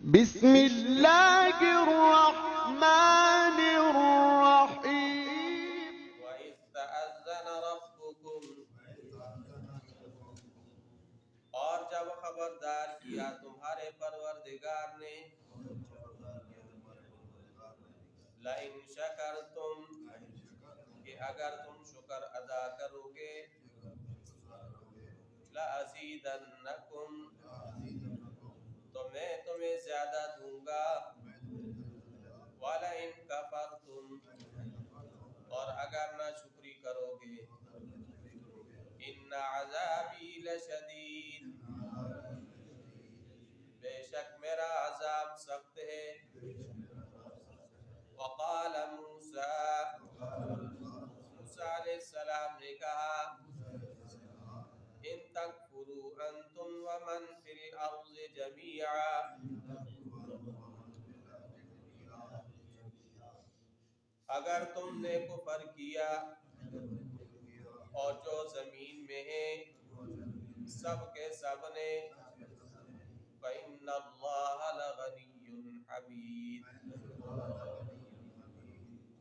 بسم اللہ الرحمن الرحیم وَإِذْ تَأَذَّنَ رَبُّكُمْ، اور جب خبردار کیا تمہارے پروردگار نے، لَإِن شَكَرْتُمْ، کہ اگر تم شکر ادا کرو گے، لَأَزِيدَنَّكُمْ، تو میں تمہیں زیادہ دوں گا، وَلَئِن كَفَرْتُمْ، اور اگر نہ شکری کرو گے، إِنَّ عَذَابِي لَشَدِيدٌ، بے شک میرا عذاب سخت ہے۔ وقال موسیٰ، موسیٰ علیہ السلام نے کہا، ان تکفروا انتم ومن فی الارض جميعا، اگر تم نے کفر کیا اور جو زمین میں ہیں سب کے سب نے، فإن اللہ لغنی حمید،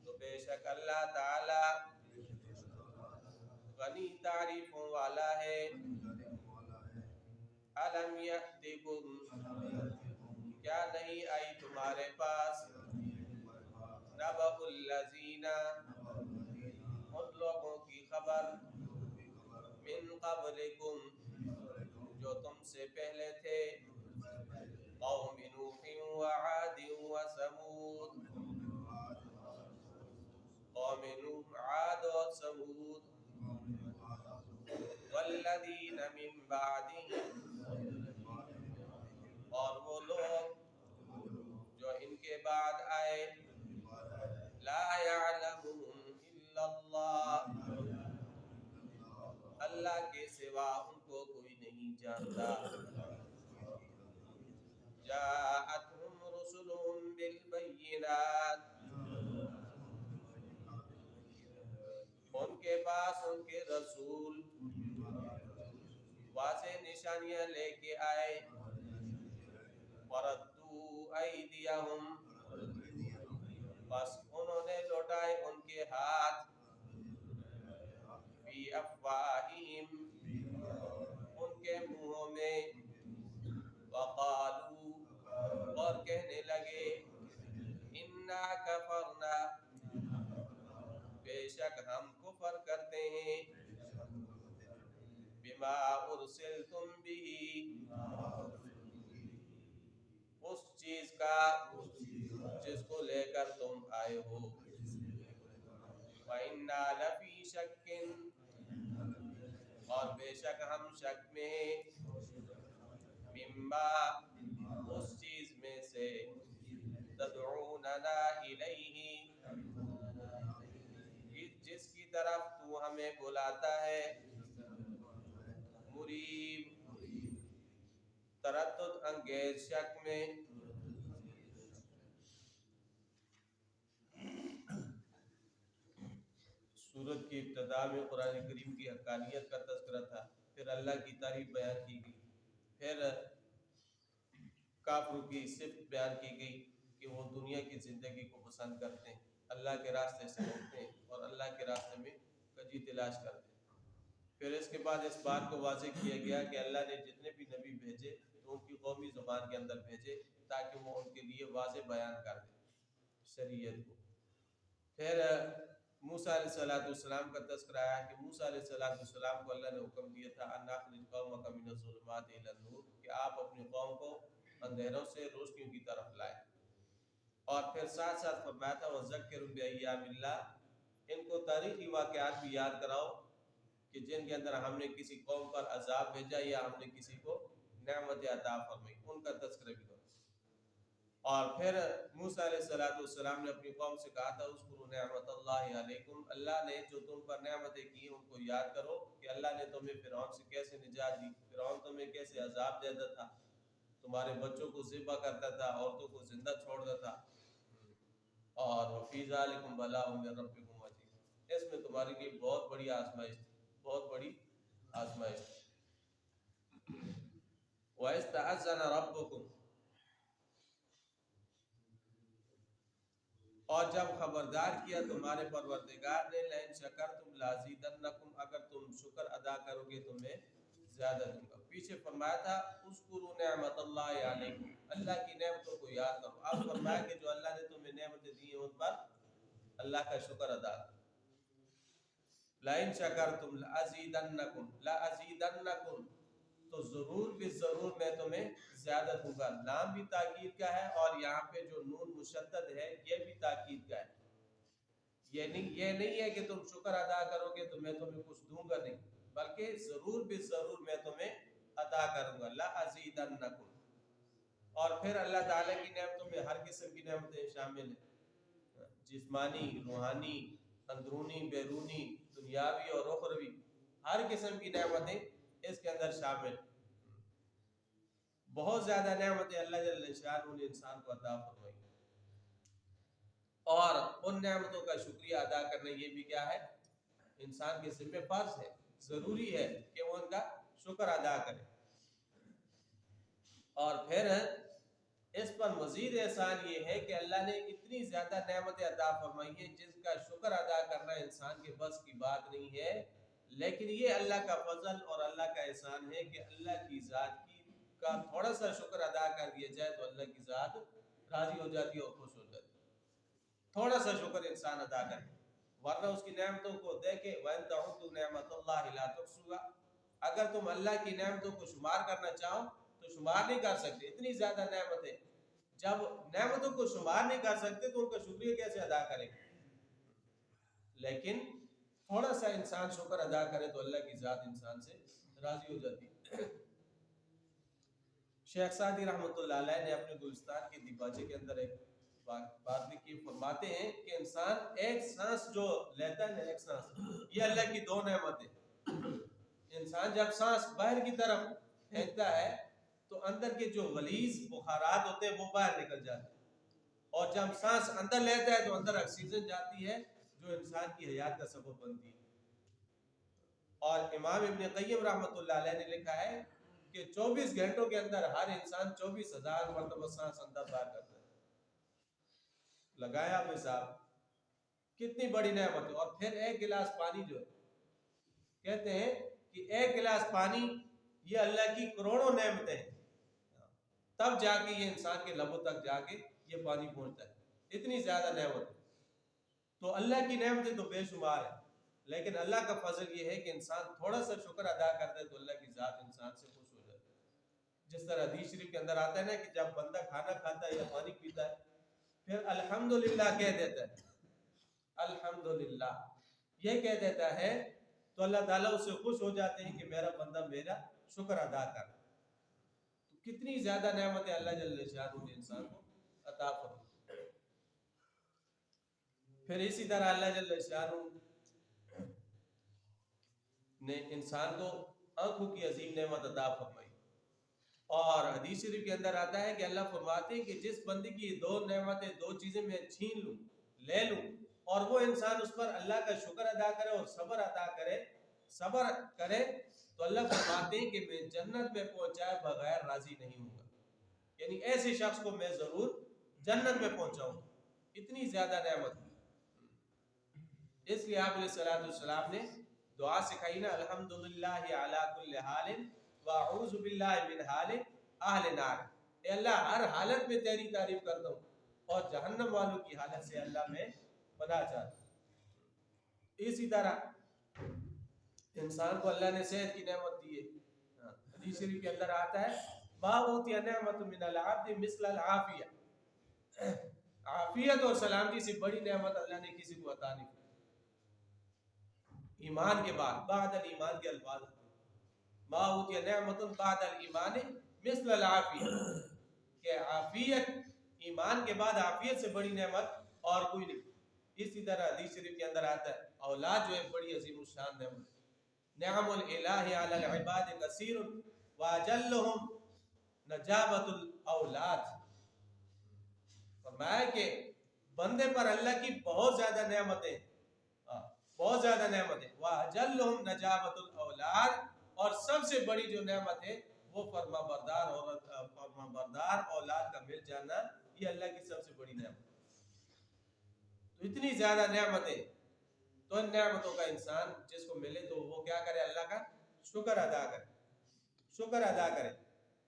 تو بے شک اللہ تعالی غنی تعریفوں والا ہے۔ الم یأتکم، کیا نہیں آئی تمہارے پاس، نبأ الذین، ان لوگوں کی خبر، من قبلکم، جو تم سے پہلے تھے، قوم نوح وعاد وثمود، قوم نوح، عاد اور ثمود، والذین من بعدہم، اور وہ لوگ جو ان کے بعد آئے، لا یعلمهم الا اللہ، اللہ کے سوا ان کو کوئی نہیں جانتا۔ جاءتهم رسلهم بالبینات، ان کے پاس ان کے رسول واضح نشانیاں لے کے آئے، وردوا ایدیہم، بس انہوں نے لوٹائے ان کے ہاتھ، فی افواہہم، ان کے منہوں میں، وقالوا، اور کہنے لگے، انا کفرنا، بے شک ہم کفر کرتے ہیں، بما ارسلتم به، اس چیز کا جس کو لے کر تم آئے ہو، وَإِنَّا لَفِي شَكٍّ، اور بے شک ہم شک میں ہیں، مما، اس چیز میں سے، تدعوننا الیہ، جس کی طرف تو ہمیں بلاتا ہے، مریب، تردد انگیز شک میں۔ سورت کی ابتدا میں قرآن کریم کی حقانیت کا تذکرہ تھا، پھر اللہ کی تعریف بیان کی گئی، پھر کافروں کی صفت بیان کی گئی کہ وہ دنیا کی زندگی کو پسند کرتے ہیں، اللہ کے راستے سے روکتے ہیں اور اللہ کے راستے میں کجی تلاش کرتے ہیں۔ پھر اس کے بعد اس بات کو واضح کیا گیا کہ اللہ نے جتنے بھی نبی بھیجے تو ان کی قومی زبان کے اندر بھیجے تاکہ وہ ان کے لیے واضح بیان کر دیں شریعت کو۔ پھر موسیٰ علیہ السلام کا تذکرہ آیا کہ موسیٰ علیہ السلام کو اللہ نے حکم دیا تھا ان اخرج قومک من الظلمات الی النور، کہ آپ اپنی قوم کو اندھیروں سے روشنیوں کی طرف لائیں، اور پھر ساتھ ساتھ فرمایا تھا وذکرہم بایام اللہ، ان کو تاریخی واقعات بھی یاد کراؤ کہ جن کے اندر ہم نے کسی قوم پر عذاب بھیجا یا ہم نے کسی کو نعمت عطا فرمائی، ان کا تذکرہ بھی کرو۔ اور پھر موسیٰ علیہ السلام نے اپنی قوم سے کہا تھا اذکروا نعمت اللہ علیکم، اللہ نے جو تم پر نعمتیں کی ان کو یاد کرو کہ اللہ نے تمہیں فرعون سے کیسے نجات دی، فرعون تمہیں کیسے عذاب دیتا تھا، تمہارے بچوں کو ذبح کرتا تھا، عورتوں کو زندہ چھوڑتا تھا، اور وفی ذالکم بلاء من ربکم عظیم، اس میں تمہارے لیے بہت بڑی آزمائش تھی، بہت بڑی آزمائش تھی۔ وَإِذْ تَأَذَّنَ رَبُّكُمْ، اور جب خبردار کیا تمہارے پروردگار نے لئن شکرتم لازیدنکم، اگر تم شکر ادا کرو گے تو میں زیادہ دوں گا۔ پیچھے فرمایا تھا اذکروا نعمت اللہ علیکم، اللہ کی نعمتوں کو یاد کرو۔ اب فرمایا کہ جو اللہ نے تمہیں نعمتیں دی ہیں ان پر اللہ کا شکر ادا کرو۔ لئن شکرتم لازیدنکم، لازیدنکم تو ضرور بھی ضرور میں تمہیں زیادہ دوں گا۔ لام بھی تاکید کا ہے اور یہاں پہ جو نون مشدد ہے یہ بھی تاکید کا ہے۔ یہ نہیں ہے کہ تم شکر ادا کرو گے تو میں تمہیں کچھ دوں گا، نہیں، بلکہ ضرور بھی ضرور میں تمہیں عطا کروں گا۔ لازیدنکم، اور پھر اللہ تعالیٰ کی نعمتوں میں ہر قسم کی نعمتیں شامل ہیں، جسمانی، روحانی، اندرونی، بیرونی، دنیاوی اور اخروی، ہر قسم کی نعمتیں اس کے اندر شامل۔ بہت زیادہ نعمتیں اللہ جل شانہ نے انسان کو عطا فرمائی، اور ان نعمتوں کا شکریہ ادا کرنا یہ بھی کیا ہے، انسان کے ذمہ فرض ہے، ضروری ہے کہ وہ ان کا شکر ادا کرے۔ اور پھر اس پر مزید احسان یہ ہے کہ اللہ نے اتنی زیادہ نعمتیں عطا فرمائی ہیں جس کا شکر ادا کرنا انسان کے بس کی بات نہیں ہے، لیکن یہ اللہ کا فضل اور اللہ کا احسان ہے کہ اللہ کی ذات کا تھوڑا سا شکر ادا کر دیا جائے تو اللہ کی ذات راضی ہو جاتی ہے اور خوش ہو جاتی ہے۔ تھوڑا سا شکر انسان ادا کرے، ورنہ اس کی نعمتوں کو دیکھے وَإِن تَعُدُّوا نِعْمَتَ اللَّهِ لَا تُحْصُوهَا، اگر تم اللہ کی نعمتوں کو شمار کرنا چاہو تو شمار نہیں کر سکتے، اتنی زیادہ نعمتیں۔ جب نعمتوں کو شمار نہیں کر سکتے تو ان کا شکریہ کیسے ادا کریں؟ لیکن تھوڑا سا انسان شکر ادا کرے تو اللہ کی ذات انسان سے راضی ہو جاتی ہے۔ شیخ سعدی رحمۃ اللہ علیہ نے اپنے گلستان کے دیباچے کے اندر ایک بات لکھی، فرماتے ہیں کہ انسان ایک سانس جو لیتا ہے نا، ایک سانس، یہ اللہ کی دو نعمتیں۔ انسان جب سانس باہر کی طرف پھینکتا ہے تو اندر کے جو غلیظ بخارات ہوتے ہیں وہ باہر نکل جاتے ہیں، اور جب سانس اندر لیتا ہے تو اندر آکسیجن جاتی ہے جو انسان کی حیات کا سبب بنتی ہے۔ اور امام ابن قیم رحمۃ اللہ علیہ نے لکھا ہے کہ 24 گھنٹوں کے اندر ہر انسان 24,000 مرتبہ سانس اندر باہر کرتا ہے۔ لگایا آپ صاحب، کتنی بڑی نعمت ہے۔ اور پھر ایک گلاس پانی جو ہے، کہتے ہیں کہ ایک گلاس پانی یہ اللہ کی کروڑوں نعمتیں ہیں، تب جا کے یہ انسان کے لبوں تک جا کے یہ پانی پہنچتا ہے، اتنی زیادہ نعمت ہے۔ تو اللہ کی نعمتیں تو بے شمار ہیں، لیکن اللہ کا فضل یہ ہے کہ انسان تھوڑا سا شکر ادا کرتا ہے تو اللہ کی ذات انسان سے خوش ہو جاتی ہے۔ جس طرح حدیث شریف کے اندر آتا ہے نا کہ جب بندہ کھانا کھاتا ہے یا پانی پیتا ہے پھر الحمدللہ کہہ دیتا ہے، الحمدللہ یہ کہہ دیتا ہے تو اللہ تعالیٰ اس سے خوش ہو جاتے ہیں کہ میرا بندہ میرا شکر ادا کر۔ تو کتنی زیادہ نعمتیں اللہ جل شانہ نے انسان کو عطا فرمائی۔ پھر اسی طرح اللہ جل شانہ نے انسان کو آنکھوں کی عظیم نعمت عطا فرمائی، اور حدیث شریف کے اندر آتا ہے کہ اللہ فرماتے ہیں کہ جس بندے کی دو نعمتیں، دو چیزیں میں چھین لوں، لے لوں، اور وہ انسان اس پر اللہ کا شکر ادا کرے اور صبر ادا کرے، صبر کرے، تو اللہ فرماتے ہیں کہ میں جنت میں پہنچائے بغیر راضی نہیں ہوں گا، یعنی ایسے شخص کو میں ضرور جنت میں پہنچاؤں۔ اتنی زیادہ نعمت، اس لیے آپ علیہ السلام نے دعا سکھائی نا، الحمدللہ علی کل حال واعوذ باللہ من حال اہل نار، اے اللہ ہر حالت میں تیری تعریف کرتا ہوں اور جہنم والوں کی حالت سے اللہ میں پناہ چاہتا ہوں۔ اسی طرح انسان کو اللہ نے صحت کی نعمت دی ہے، حدیث شریف کے اندر آتا ہے ما اوتی نعمت من العبد مثل العافیہ، عافیت اور سلامتی سے بڑی نعمت اللہ نے کسی کو عطا نہیں کی۔ ایمان کے بعد، بعد الایمان کے الفاظ، ما اوتی نعمت بعد الایمان مثل العافیہ، کہ عافیت، ایمان کے بعد عافیت سے بڑی نعمت اور کوئی نہیں۔ اسی طرح حدیث شریف کے اندر آتا ہے اولاد جو ہے بڑی عظیم الشان نعمت، نعم الالہ علی العباد کثیر واجلہم نجابت الاولاد، فرمایا کہ بندے پر اللہ کی بہت زیادہ نعمتیں، بہت زیادہ نعمتیں، واجلہم نجابت الاولاد، اور سب سے بڑی جو نعمت ہے وہ فرما بردار اولاد کا مل جانا، یہ اللہ کی سب سے بڑی نعمت۔ تو اتنی زیادہ نعمتیں، تو ان نعمتوں کا انسان جس کو ملے تو وہ کیا کرے؟ اللہ کا شکر ادا کرے، شکر ادا کرے۔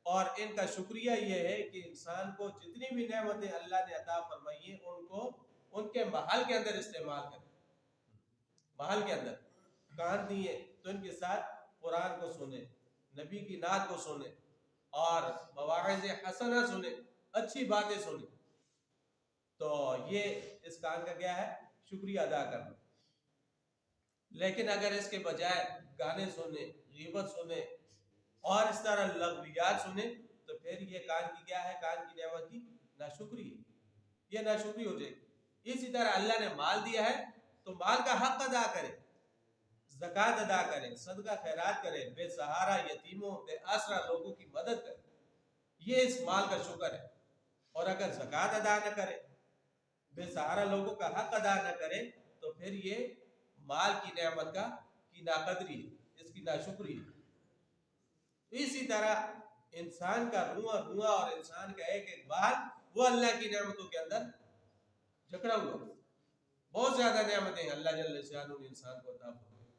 اور ان کا شکریہ یہ ہے کہ انسان کو جتنی بھی نعمتیں اللہ نے عطا فرمائی ہیں ان کو ان کے محل کے اندر استعمال کرے۔ محل کے اندر کان دیے تو ان کے ساتھ قرآن کو سنیں، نبی کی نعت کو سنیں، اور مواعظ حسنہ سنیں، اچھی باتیں سنیں۔ تو یہ اس کان کا کیا ہے؟ شکریہ ادا کرنا۔ لیکن اگر اس کے بجائے گانے سنیں، غیبت سنیں اور اس طرح لغویات سنیں تو پھر یہ کان کی کیا ہے؟ کان کی نعمت کی ناشکری ہے، یہ ناشکری ہو جائے گی۔ اسی طرح اللہ نے مال دیا ہے تو مال کا حق ادا کرے، زکوٰۃ ادا کرے، صدقہ خیرات کرے، بے سہارا یتیموں بے آسرا لوگوں کی مدد کرے، یہ اس مال کا شکر ہے۔ اور اگر زکوٰۃ ادا نہ کرے، بے سہارا لوگوں کا حق ادا نہ کرے تو پھر یہ مال کی نعمت کی ناقدری ہے، اس کی ناشکری ہے۔ اسی طرح انسان کا رواں رواں اور انسان کا ایک ایک بال وہ اللہ کی نعمتوں کے اندر جکڑا ہوا۔ بہت زیادہ نعمتیں ہیں اللہ جل شانہ نے انسان کو عطا فرمائی،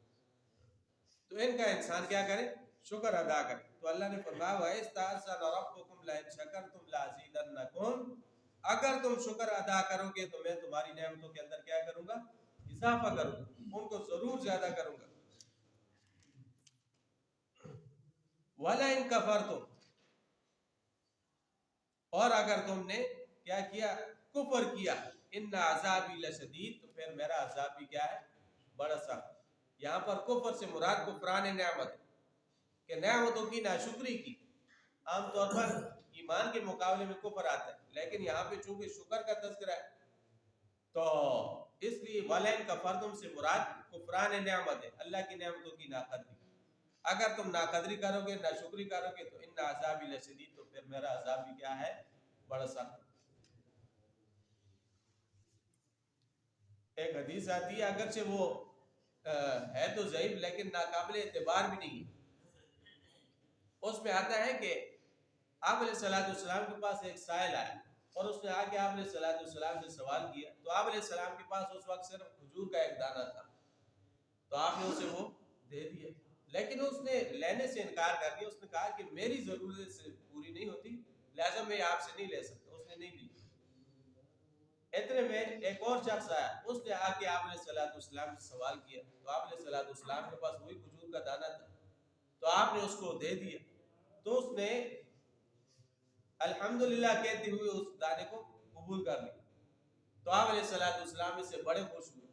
تو ان کا انسان کیا کرے؟ شکر ادا کرے۔ تو اللہ نے فرمایا وَإِذْ رَبُّكُمْ لَئِن شَكَرْتُمْ لَأَزِيدَنَّكُمْ، اگر تم شکر ادا کرو گے تو میں تمہاری نعمتوں کے اندر کیا کروں گا؟ اضافہ کروں گا، ان کو ضرور زیادہ کروں گا۔ وَلَئِن كَفَرْتُمْ، اور اگر تم نے کیا کیا؟ کفر کیا، ان عذابی لشدید، تو پھر میرا عذاب بھی کیا ہے؟ بڑا سخت۔ یہاں پر کفر سے مراد کفران نعمت، کہ نعمتوں کی ناشکری کی۔ عام طور پر ایمان کے مقابلے میں کفر آتا ہے، لیکن یہاں پہ چونکہ شکر کا تذکرہ ہے تو اس لیے وَلَئِن كَفَرْتُمْ سے مراد کفران نعمت ہے، اللہ کی نعمتوں کی ناقدری۔ اگر تم ناقدری کرو گے، ناشکری کرو گے تو ان عذابی لشدید، تو پھر میرا عذاب بھی کیا ہے؟ بڑا سخت۔ ایک حدیث آتی ہے، اگرچہ وہ ہے تو ضعیف لیکن ناقابل اعتبار بھی نہیں ہے۔ اس میں آتا ہے کہ آپ علیہ السلام کے پاس ایک سائل آیا اور اس نے آ کے آپ علیہ السلام سے سوال کیا، تو آپ علیہ السلام کے پاس اس وقت صرف کھجور کا ایک دانہ تھا، تو آپ نے اسے وہ دے دیا، لیکن اس نے لینے سے انکار کر دیا۔ اس نے کہا کہ میری ضرورت سے پوری نہیں ہوتی، لہٰذا میں آپ سے نہیں لے سکتا، اس نے نہیں لی۔ اتنے میں ایک اور شخص آیا، اس نے آ کے آپ علیہ السلام سے سوال کیا، تو آپ علیہ السلام کے پاس وہی کھجور کا دانہ تھا، تو آپ نے اس کو دے دیا۔ تو اس نے الحمدللہ کہتے ہوئے اس دانے کو قبول کر لیا، تو آپ علیہ السلام اس سے بڑے خوش ہوئے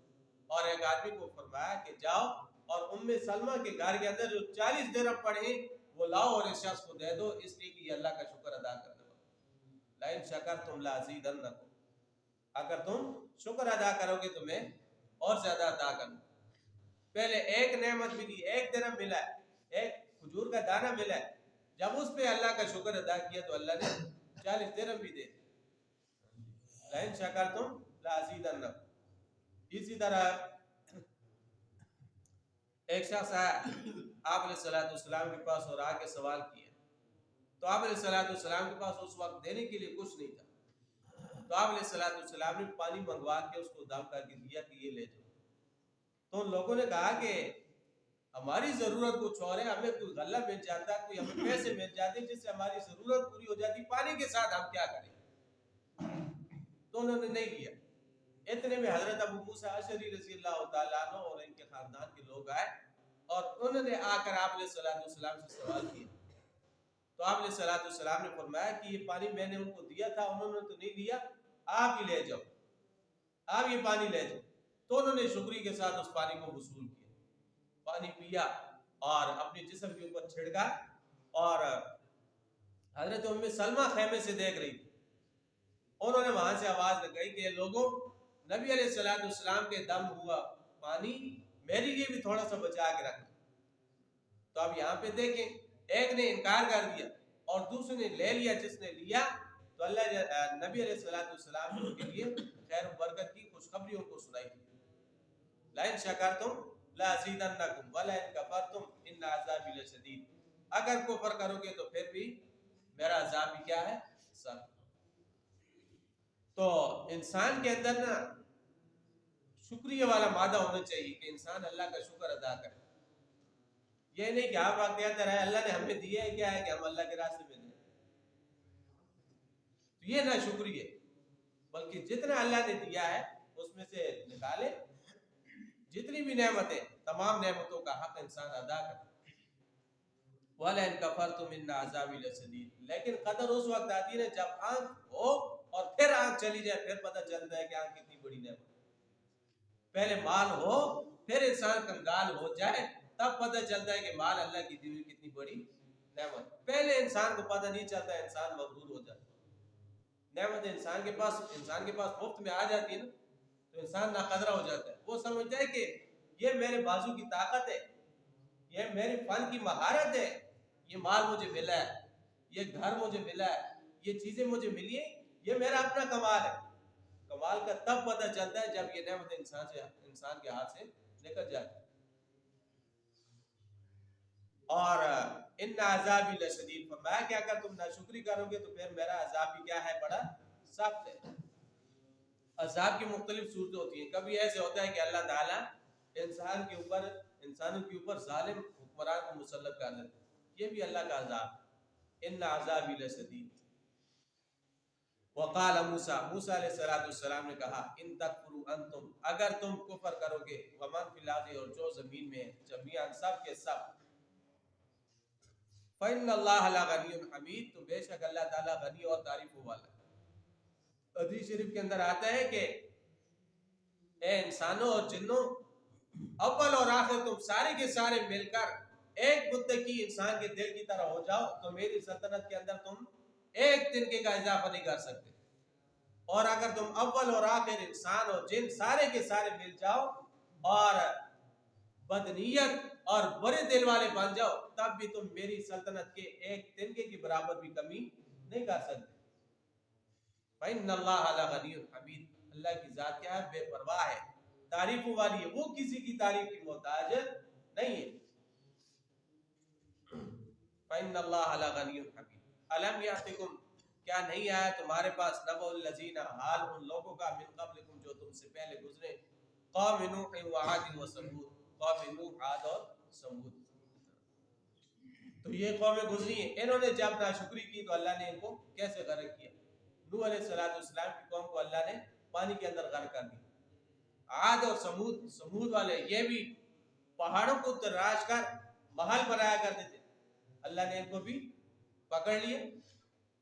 اور ایک آدمی کو فرمایا کہ جاؤ اور ام سلمہ کے گھر کے اندر جو 40 درہم پڑے ہیں وہ لاؤ اور اس شخص کو دے دو، اس لیے کہ یہ اللہ کا شکر ادا کرنے والا۔ لَئِن شَكَرْتُمْ لَأَزِيدَنَّكُمْ، اگر تم شکر ادا کرو گے تو میں اور زیادہ عطا کروں۔ پہلے ایک نعمت ملی، ایک درہم ملا ہے، ایک کھجور کا دانہ ملا ہے، جب اس پہ اللہ کا شکر ادا کیا تو اللہ نے 40 درہم بھی دے دی۔ لَئِن شَكَرْتُمْ لَأَزِيدَنَّكُمْ۔ اسی طرح ایک شخص آیا آپ علیہ السلام کے پاس اور آ کے سوال کیا، تو آپ علیہ السلام کے پاس اس وقت دینے کے لیے کچھ نہیں تھا، تو آپ علیہ السلام نے پانی منگوا کے اس کو دم کر کے دیا کہ یہ لے جاؤ۔ تو ان لوگوں نے کہا کہ ہماری ضرورت کچھ اور ہے، ہمیں کوئی غلہ مل جاتا، کوئی ہمیں پیسے مل جاتے جس سے ہماری ضرورت پوری ہو جاتی، پانی کے ساتھ ہم کیا کریں؟ تو انہوں نے نہیں لیا۔ اتنے میں حضرت ابو موسیٰ اشعری رضی اللہ تعالیٰ عنہ اور ان کے خاندان کے لوگ آئے اور انہوں نے آ کر آپ علیہ السلام سے سوال کیا، تو آپ علیہ السلام نے فرمایا کہ یہ پانی میں نے ان کو دیا تھا، انہوں نے تو نہیں لیا، آپ ہی لے جاؤ، آپ یہ پانی لے جاؤ۔ تو انہوں نے شکری کے ساتھ اس پانی کو وصول کیا، پانی پیا اور اپنے جسم کے اوپر چھڑکا، اور حضرت ام سلمہ خیمے سے دیکھ رہی تھی، انہوں نے وہاں سے آواز لگائی کہ لوگوں، نبی علیہ السلام کے دم ہوا پانی میرے لیے بھی تھوڑا سا بچا کے رکھنا۔ تو اب یہاں پہ دیکھیں، ایک نے انکار کر دیا اور دوسرے نے لے لیا، جس نے لیا تو اللہ نبی علیہ السلام نے ان کے لیے خیر و برکت کی خوشخبریوں کو سنائی تھی۔ لَئِن شَكَرْتُمْ لَأَزِيدَنَّكُمْ وَلَئِن كَفَرْتُمْ إِنَّ عَذَابِي لَشَدِيدٌ، اگر کفر کرو گے تو پھر بھی میرا عذاب بھی کیا ہے؟ سخت۔ تو انسان کے اندر نا شکریہ والا مادہ ہونا چاہیے کہ انسان اللہ کا شکر ادا کرے. یہ نہیں کہ آپ وقت کہتے رہے اللہ نے ہمیں دیا ہے کیا ہے کہ ہم اللہ کے راستے میں دیں. تو یہ نہ شکریہ، بلکہ جتنا اللہ نے دیا ہے اس میں سے نکالے. جتنی بھی نعمتیں، تمام نعمتوں کا حق انسان ادا کرے. وَلَئِن كَفَرْتُمْ إِنَّ عَذَابِي لَشَدِيدٌ. لیکن قدر اس وقت آتی ہے جب آنکھ ہو اور پھر آنکھ چلی جائے، پھر پتہ چلتا ہے کہ آنکھ کتنی بڑی نعمت. پہلے مال ہو پھر انسان کنگال ہو جائے تب پتہ چلتا ہے کہ مال اللہ کی دی ہوئی کتنی بڑی نعمت. پہلے انسان کو پتہ نہیں چلتا، انسان مغرور ہو جاتا. نعمت انسان کے پاس مفت میں آ جاتی ہے نا تو انسان ناقدرہ ہو جاتا ہے. وہ سمجھتا ہے کہ یہ میرے بازو کی طاقت ہے، یہ میری فن کی مہارت ہے، یہ مال مجھے ملا ہے، یہ گھر مجھے ملا ہے، یہ چیزیں مجھے ملی ہیں، یہ میرا اپنا کمال ہے. کمال کا تب پتہ چلتا ہے جب یہ نعمت انسان کے ہاتھ سے نکل جاتی ہے. اور ان عذابی لشدید، فرمایا کہ اگر تم ناشکری کرو گے تو پھر میرا عذاب بھی کیا ہے، بڑا سخت ہے. عذاب کی مختلف صورتیں ہوتی ہیں. کبھی ایسے ہوتا ہے کہ اللہ تعالیٰ انسانوں کے اوپر ظالم حکمران کو مسلط کر دیتے، یہ بھی اللہ کا عذاب. ان عذابی لشدید. وقال موسیٰ علیہ السلام نے کہا ان تکفروا انتم، اگر تم کفر کرو گے، ومن فی الارض، اور جو زمین میں جمیعا سب کے سب، فإن اللہ لغنی حمید، تو بے شک اللہ تعالیٰ غنی اور تعریفوں والا ہے. حدیث شریف کے اندر آتا ہے کہ اے انسانوں اور جنوں، اول اور آخر تم سارے کے سارے مل کر ایک متقی انسان کے دل کی طرح ہو جاؤ تو میری سلطنت کے اندر تم ایک تنکے کا اضافہ نہیں کر سکتے. اور اگر تم اول اور آخر انسان اور جن سارے کے سارے مل جاؤ اور بدنیت اور برے دل والے بن جاؤ تب بھی تم میری سلطنت کے ایک تنکے کی برابر بھی کمی نہیں کر سکتے. فإن اللہ لغنی حمید، اللہ کی ذات کیا ہے، بے پرواہ ہے، تعریفوں والی ہے، وہ کسی کی تعریف کی محتاج نہیں ہے. فإن اللہ لغنی حمید. الم یاتکم، کیا نہیں آیا تمہارے پاس، نبأ الذین، حال ان لوگوں کا، من قبلکم جو تم سے پہلے گزرے، قوم نوح و عاد و ثمود، قوم نوح، عاد اور ثمود. تو یہ قومیں گزری ہیں، انہوں نے جب ناشکری کی تو اللہ نے ان کو کیسے غرق کیا. نوح علیہ السلام کی قوم کو اللہ نے پانی کے اندر غرق کر دیا. عاد اور ثمود والے یہ بھی پہاڑوں کو تراش کر محل بنایا کرتے تھے، اللہ نے ان کو بھی پکڑ لیا.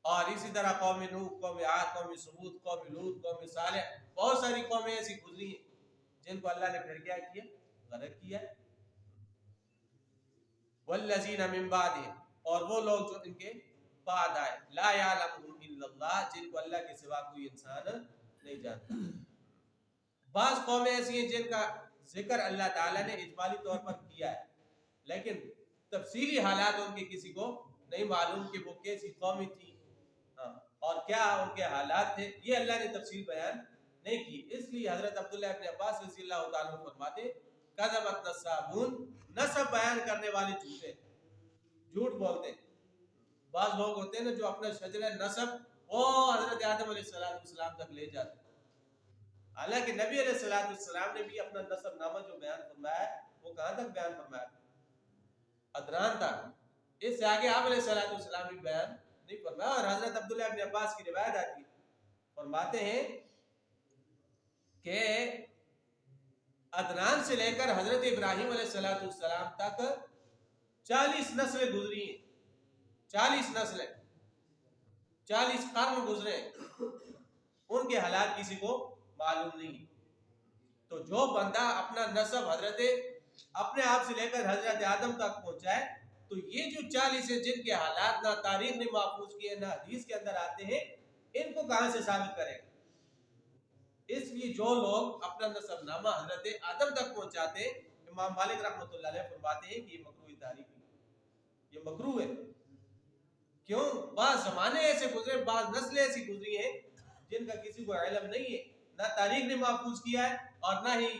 اور اسی طرح قوم نوح، قوم عاد، قوم ثمود، قوم لوط، قوم صالح، بہت ساری قومیں ایسی گزری ہیں جن کو اللہ نے پھر کیا کیا، غرق کیا. والذین من بعدہم، اور وہ لوگ جو ان کے بعد آئے، لا یعلمهم الا اللہ، جن کو اللہ کے سوا کوئی انسان نہیں جانتا. بعض قومیں ایسی ہیں جن کا ذکر اللہ تعالیٰ نے اجمالی طور پر کیا ہے لیکن تفصیلی حالات ان کے کسی کو نہیں معلوم کہ وہ کیسی قومی تھی اور کیا ان کے حالات تھے، یہ اللہ نے تفصیل بیان نہیں کی. اس لیے حضرت عبداللہ ابن عباس رضی اللہ تعالیٰ عنہ فرماتے کذبت نصابون، نسب بیان کرنے والے جھوٹے، جھوٹ بولتے ہیں. بعض لوگ ہوتے ہیں نا جو اپنا شجرہ نسب وہ حضرت آدم علیہ السلام تک لے جاتے ہیں، حالانکہ نبی علیہ السلام نے بھی اپنا نسب نامہ جو بیان فرمایا ہے وہ کہاں تک بیان فرمایا، ادنان تک. اس سے آگے آپ علیہ السلام بھی بیان نہیں فرمایا. اور حضرت عبداللہ ابن عباس کی روایت آتی ہے، فرماتے ہیں کہ ادنان سے لے کر حضرت ابراہیم علیہ السلام تک 40 نسلیں گزری ہیں، 40 نسلیں، 40 قرن گزرے، ان کے حالات کسی کو معلوم نہیں. تو جو بندہ اپنا نسب حضرت اپنے آپ سے لے کر حضرت آدم تک پہنچائے تو یہ جو 40 ہیں جن کے حالات نہ تاریخ نے محفوظ کیے نہ حدیث کے اندر آتے ہیں، ان کو کہاں سے ثابت کرے گا. اس لیے جو لوگ اپنا نسب نامہ حضرت آدم تک پہنچاتے ہیں، امام مالک رحمۃ اللہ علیہ فرماتے ہیں کہ یہ مکروہ تاریخ ہے، یہ مکروہ ہے. کیوں؟ بعض زمانے ایسے گزرے، بعض نسلیں ایسی گزری ہیں جن کا کسی کو علم نہیں ہے، نہ تاریخ نے محفوظ کیا ہے اور نہ ہی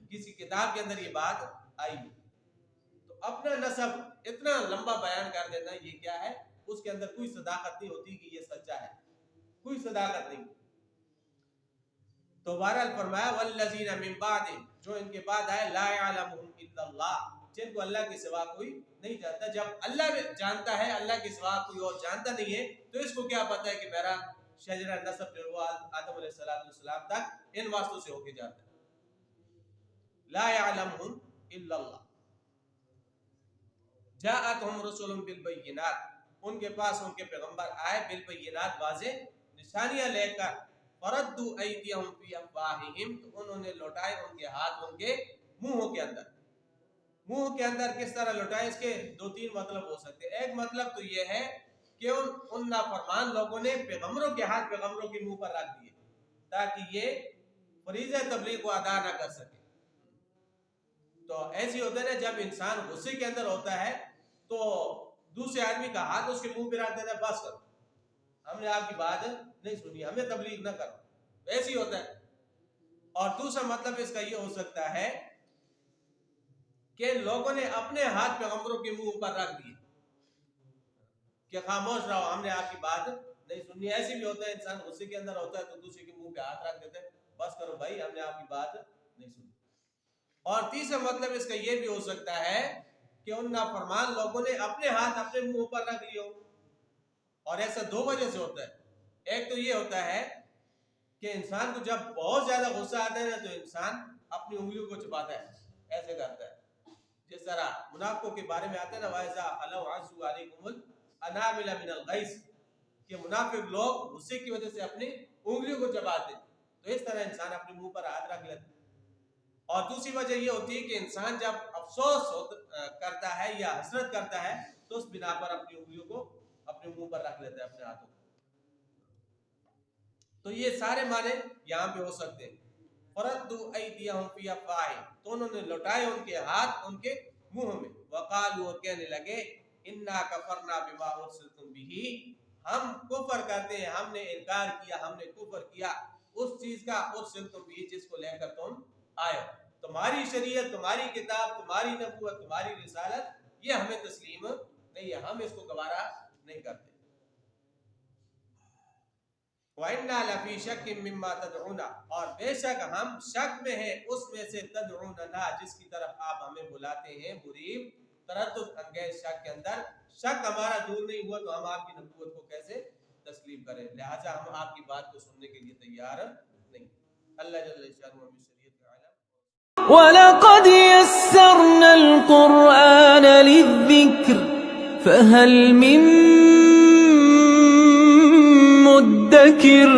کسی کتاب کے اندر یہ بات آئی ہے. تو اپنا نسب اتنا لمبا بیان کر دینا یہ کیا ہے، اس کے اندر کوئی صداقت نہیں ہوتی کہ یہ سچا ہے، کوئی صداقت نہیں. تو بہرحال فرمایا والذین من بعد، جو ان کے بعد آئے، لا یعلمہم الا اللہ، جن کو اللہ کے سوا کوئی نہیں جانتا. جب اللہ جانتا ہے، اللہ کے سوا کوئی اور جانتا نہیں ہے، تو اس کو کیا پتا ہے کہ میرا شجرہ نسب جو وہ آدم علیہ السلام تک ان واسطوں سے ہو کے جاتا ہے. لا یعلمہم الا اللہ. جاءتہم رسل بالبینات، ان کے پاس ان کے پیغمبر آئے بالبینات، واضح نشانیاں لے کر. فردوا ایدیہم فی افواہہم، تو انہوں نے لوٹائے ان کے ہاتھ ان کے منہوں کے اندر. منہ کے اندر کس طرح لوٹائے؟ اس کے دو تین مطلب ہو سکتے ہیں. ایک مطلب تو یہ ہے کہ ان نافرمان لوگوں نے پیغمبروں کے ہاتھ پیغمبروں کے منہ پر رکھ دیے تاکہ یہ فریضہ تبلیغ کو ادا نہ کر سکے. تو ایسی ہوتا ہے نا، جب انسان غصے کے اندر ہوتا ہے تو دوسرے آدمی کا ہاتھ اس کے منہ پہ رکھ دیتا ہے، بس کرو، ہم نے آپ کی بات نہیں سنی، ہمیں تبلیغ نہ کرو. ایسی ہوتا ہے. اور دوسرا مطلب اس کا یہ ہو سکتا ہے کہ لوگوں نے اپنے ہاتھ پیغمبروں کے منہ پر رکھ دیے کہ خاموش رہو، ہم نے آپ کی بات نہیں سنی. ایسی بھی ہوتا ہے، انسان غصے کے اندر ہوتا ہے تو دوسرے کے منہ پہ ہاتھ رکھ دیتے ہیں، بس کرو بھائی، ہم نے آپ کی بات نہیں سنی. اور تیسرا مطلب اس کا یہ بھی ہو سکتا ہے کہ ان نافرمان لوگوں نے اپنے ہاتھ اپنے منہ پر رکھ لیے ہو. اور ایسا دو وجہ سے ہوتا ہے. ایک تو یہ ہوتا ہے کہ انسان کو جب بہت زیادہ غصہ آتا ہے نا تو انسان اپنی انگلیوں کو چباتا ہے، ایسے کرتا ہے. جس طرح منافقوں کے بارے میں آتا ہے نا، وَإِذَا خَلَوْا عَصُوا عَلَيْكُمُ الْأَنَامِلَ مِنَ الْغَيْظِ، کہ منافق لوگ غصے کی وجہ سے اپنی انگلیوں کو چباتے ہیں. تو اس طرح انسان اپنے منہ پر ہاتھ رکھ لیتا ہے. اور دوسری وجہ یہ ہوتی ہے کہ انسان جب افسوس کرتا ہے یا حسرت کرتا ہے تو اس بنا پر اپنی انگلیوں کو اپنے منہ پر رکھ لیتا ہے، اپنے ہاتھوں کو. تو یہ سارے معنی یہاں پہ ہو سکتے ہیں. فردوا ایدیہم فی افواہہم، تو انہوں نے لوٹائے ان کے ہاتھ ان کے منہوں میں. وقالوا، اور کہنے لگے، انا کفرنا بما ارسلتم بہ، ہم کفر کرتے ہیں، ہم نے انکار کیا، ہم نے کفر کیا اس چیز کا ارسلتم بہ، جس کو لے کر تم آئے. تمہاری شریعت، تمہاری کتاب، تمہاری نبوت، تمہاری رسالت، یہ ہمیں تسلیم نہیں ہے، ہم اس کو گوارا نہیں کرتے. وَإِنَّا لَفِي شَكٍّ مِّمَّا تَدْعُونَا، اور بے شک ہم شک میں ہیں اس میں سے، تدعوننا، جس کی طرف آپ ہمیں بلاتے ہیں، مریب تردد انگیز شک کے اندر. شک ہمارا دور نہیں ہوا تو ہم آپ کی نبوت کو کیسے تسلیم کریں؟ لہٰذا ہم آپ کی بات کو سننے کے لیے تیار نہیں. اللہ جل شانہ ہمیں شریعت کا علم. وَلَقَدْ يَسَّرْنَا الْقُرْآنَ لِلذِّكْرِ فَهَلْ مِن مُدَّكِرٍ